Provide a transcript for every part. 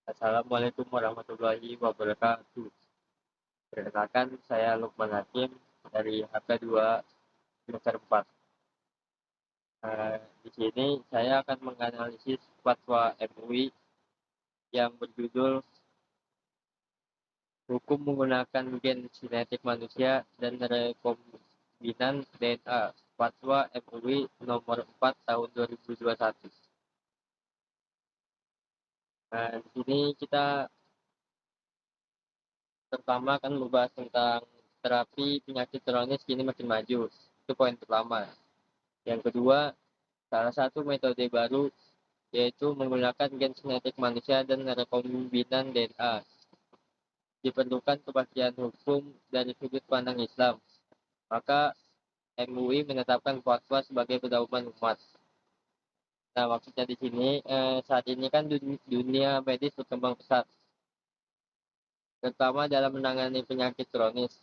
Assalamualaikum warahmatullahi wabarakatuh. Perkenalkan, saya Lukman Hakim dari HK2 semester 4. Di sini saya akan menganalisis fatwa MUI yang berjudul Hukum Menggunakan Gen Genetik Manusia dan Rekombinan DNA. Fatwa MUI nomor 4 tahun 2021. Di sini kita pertama akan membahas tentang terapi penyakit kronis kini makin maju. Itu poin pertama. Yang kedua, salah satu metode baru yaitu menggunakan gen genetik manusia dan rekombinan DNA. Diperlukan kepastian hukum dari sudut pandang Islam. Maka MUI menetapkan fatwa sebagai pedoman umat. Nah, maksudnya di sini saat ini kan dunia medis berkembang pesat, terutama dalam menangani penyakit kronis.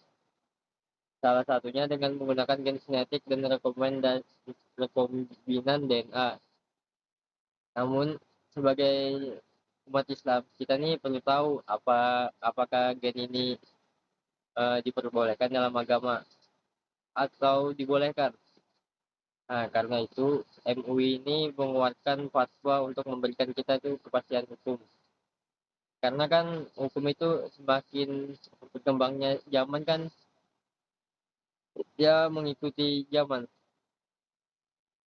Salah satunya dengan menggunakan gen genetik dan rekombinan DNA. Namun sebagai umat Islam, kita nih perlu tahu apakah gen ini diperbolehkan dalam agama atau dibolehkan. Nah, karena itu MUI ini mengeluarkan fatwa untuk memberikan kita itu kepastian hukum. Karena kan hukum itu semakin berkembangnya zaman kan dia mengikuti zaman.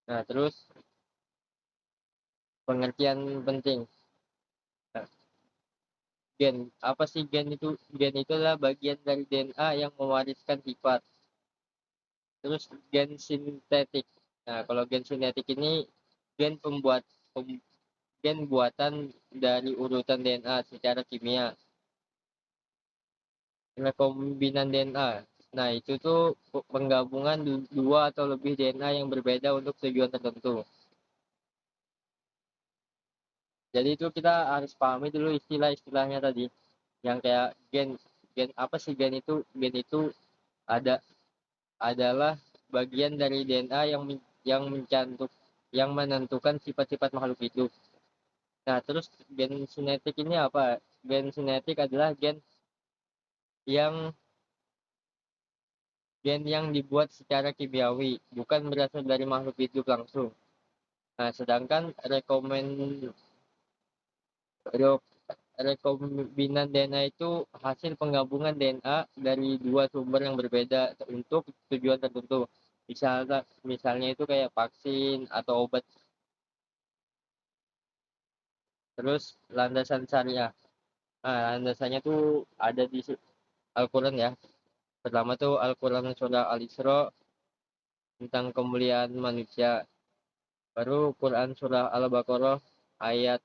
Nah, terus pengertian penting. Nah, gen, apa sih gen itu? Gen itu adalah bagian dari DNA yang mewariskan sifat. Terus gen sintetik. Nah, kalau gen sintetik ini gen gen buatan dari urutan DNA secara kimia. Rekombinan DNA. Nah, itu tuh penggabungan dua atau lebih DNA yang berbeda untuk tujuan tertentu. Jadi itu kita harus pahami dulu istilah-istilahnya tadi. Yang kayak gen, gen apa sih gen itu? Gen itu ada adalah bagian dari DNA yang mencantum yang menentukan sifat-sifat makhluk hidup. Nah, terus gen genetik ini apa? Gen genetik adalah yang gen yang dibuat secara kimiawi, bukan berasal dari makhluk hidup langsung. Nah, sedangkan rekombinan DNA itu hasil penggabungan DNA dari dua sumber yang berbeda untuk tujuan tertentu. Misalnya itu kayak vaksin atau obat. Terus landasan syariah. Nah, landasannya tuh ada di Al-Quran ya. Pertama tuh Al-Quran surah Al-Isra tentang kemuliaan manusia. Baru Quran surah Al-Baqarah ayat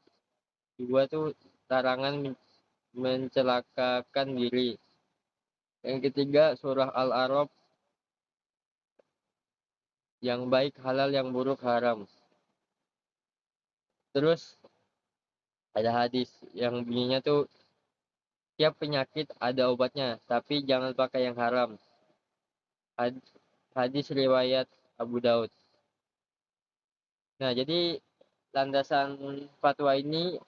2 tuh larangan mencelakakan diri. Yang ketiga surah Al-A'raf yang baik halal yang buruk haram. Terus ada hadis yang bunyinya tuh tiap penyakit ada obatnya, tapi jangan pakai yang haram. Hadis riwayat Abu Daud. Nah, jadi landasan fatwa ini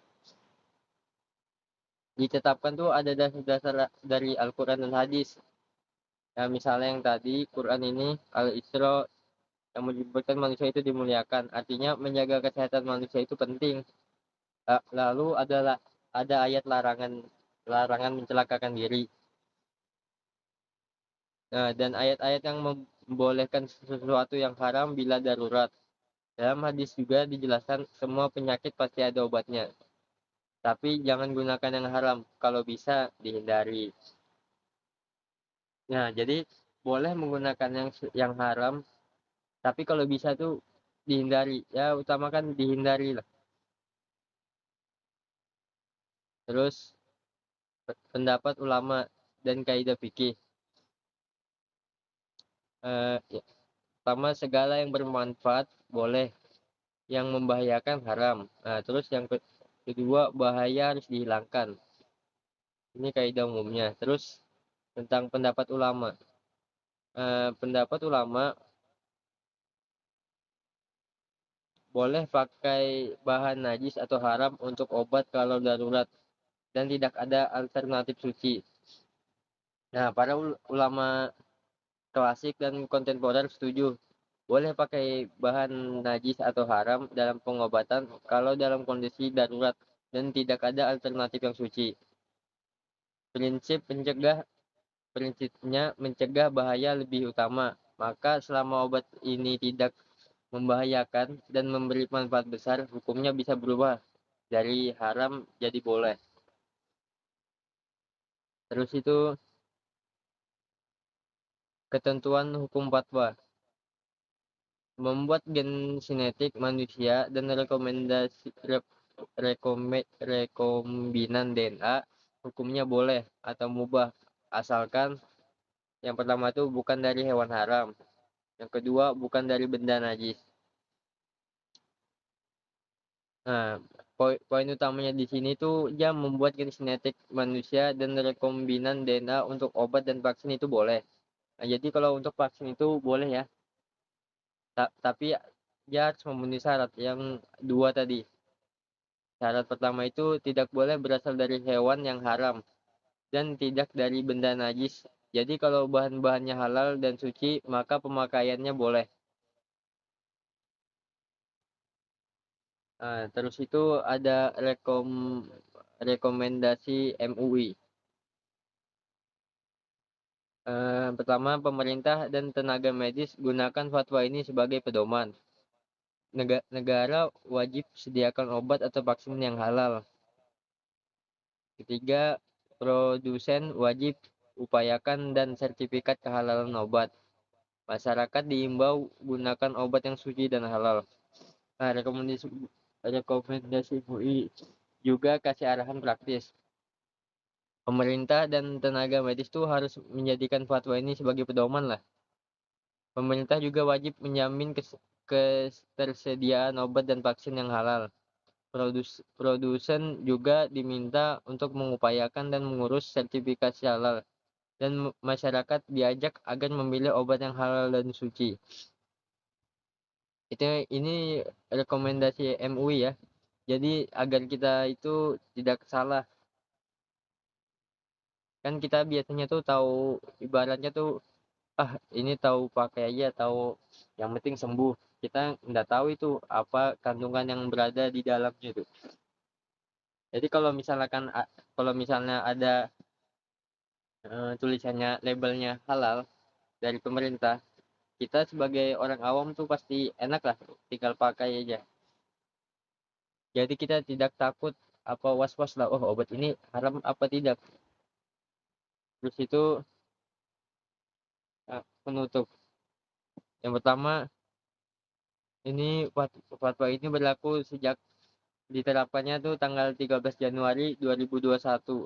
ditetapkan tuh ada dasar-dasar dari Al-Quran dan hadis. Nah, misalnya yang tadi Quran ini Al-Isra yang menyebutkan manusia itu dimuliakan. Artinya menjaga kesehatan manusia itu penting. Lalu ada ayat larangan mencelakakan diri. Nah, dan ayat-ayat yang membolehkan sesuatu yang haram bila darurat. Dalam hadis juga dijelaskan semua penyakit pasti ada obatnya. Tapi jangan gunakan yang haram. Kalau bisa dihindari. Nah, jadi boleh menggunakan yang haram, tapi kalau bisa tuh dihindari. Ya, utamakan dihindari lah. Terus pendapat ulama dan kaidah fikih. Ya, pertama segala yang bermanfaat boleh, yang membahayakan haram. Nah, terus yang kedua bahaya harus dihilangkan. Ini kaidah umumnya. Terus tentang pendapat ulama. Pendapat ulama boleh pakai bahan najis atau haram untuk obat kalau darurat. dan tidak ada alternatif suci. Nah, para ulama klasik dan kontemporer setuju boleh pakai bahan najis atau haram dalam pengobatan kalau dalam kondisi darurat dan tidak ada alternatif yang suci. Prinsipnya mencegah bahaya lebih utama. Maka selama obat ini tidak membahayakan dan memberi manfaat besar, hukumnya bisa berubah dari haram jadi boleh. Terus itu ketentuan hukum fatwa. Membuat gen genetik manusia dan rekombinan DNA hukumnya boleh atau mubah asalkan yang pertama itu bukan dari hewan haram, yang kedua bukan dari benda najis. Nah, poin utamanya di sini tuh dia membuat gen genetik manusia dan rekombinan DNA untuk obat dan vaksin itu boleh. Nah, jadi kalau untuk vaksin itu boleh ya, tapi dia harus memenuhi syarat yang dua tadi. Syarat pertama itu tidak boleh berasal dari hewan yang haram dan tidak dari benda najis. Jadi kalau bahan-bahannya halal dan suci, maka pemakaiannya boleh. Nah, terus itu ada rekomendasi MUI. Pertama, pemerintah dan tenaga medis gunakan fatwa ini sebagai pedoman. Negara wajib sediakan obat atau vaksin yang halal. Ketiga, produsen wajib upayakan dan sertifikat kehalalan obat. Masyarakat diimbau gunakan obat yang suci dan halal. Nah, rekomendasi MUI juga kasih arahan praktis. Pemerintah dan tenaga medis tuh harus menjadikan fatwa ini sebagai pedoman lah. Pemerintah juga wajib menjamin ketersediaan obat dan vaksin yang halal. Produsen juga diminta untuk mengupayakan dan mengurus sertifikasi halal. Dan masyarakat diajak agar memilih obat yang halal dan suci. Ini rekomendasi MUI ya. Jadi agar kita itu tidak salah. Kan kita biasanya tuh tahu ibaratnya tuh ini tahu pakai aja, tahu yang penting sembuh. Kita nggak tahu itu apa kandungan yang berada di dalamnya itu. Jadi kalau misalnya ada tulisannya labelnya halal dari pemerintah, kita sebagai orang awam tuh pasti enak lah tinggal pakai aja. Jadi kita tidak takut apa was-was lah, oh obat ini haram apa tidak. Terus itu penutup. Yang pertama, ini fatwa ini berlaku sejak diterapkannya tuh tanggal 13 Januari 2021.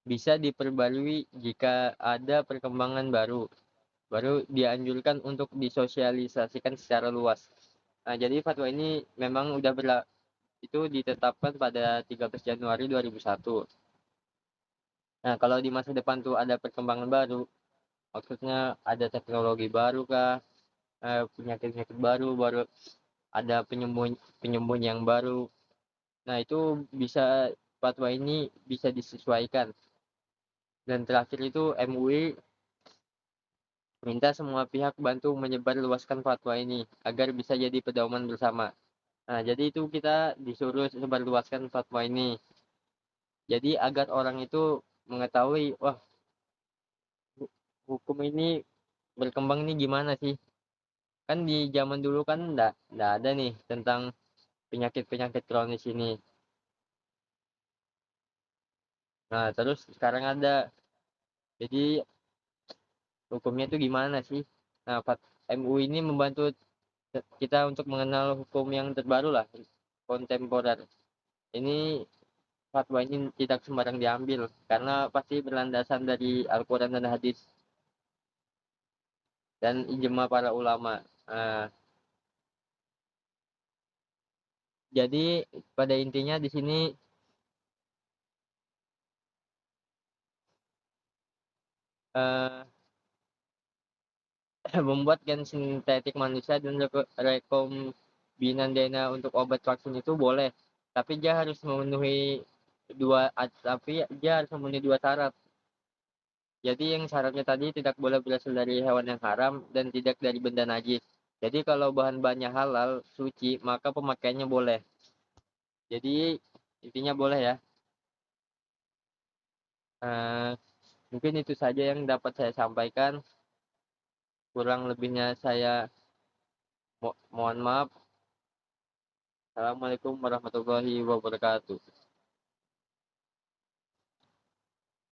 Bisa diperbarui jika ada perkembangan baru dianjurkan untuk disosialisasikan secara luas. Nah, jadi fatwa ini memang itu ditetapkan pada 13 Januari 2001. Nah, kalau di masa depan tuh ada perkembangan baru, maksudnya ada teknologi baru kah, penyakit-penyakit baru ada penyembunyi yang baru. Nah, itu fatwa ini bisa disesuaikan. Dan terakhir itu MUI minta semua pihak bantu menyebarluaskan fatwa ini agar bisa jadi pedoman bersama. Nah, jadi itu kita disuruh sebarluaskan fatwa ini. Jadi agar orang itu mengetahui, wah, hukum ini berkembang ini gimana sih? Kan di zaman dulu kan enggak ada nih tentang penyakit-penyakit kronis ini. Nah, terus sekarang ada. Jadi hukumnya itu gimana sih? Nah, MUI ini membantu kita untuk mengenal hukum yang terbaru lah, kontemporer. Ini fatwa ini tidak sembarang diambil karena pasti berlandasan dari Al-Quran dan hadis dan ijma para ulama. Nah, jadi pada intinya di sini eh, membuat gen sintetik manusia dan rekombinan DNA untuk obat vaksin itu boleh tapi dia harus memenuhi tapi dia harus memenuhi dua syarat. Jadi yang syaratnya tadi tidak boleh berasal dari hewan yang haram dan tidak dari benda najis. Jadi kalau bahan-bahannya halal, suci, maka pemakaiannya boleh. Jadi intinya boleh ya. Eh, Mungkin itu saja yang dapat saya sampaikan. Kurang lebihnya saya mohon maaf. Assalamualaikum warahmatullahi wabarakatuh.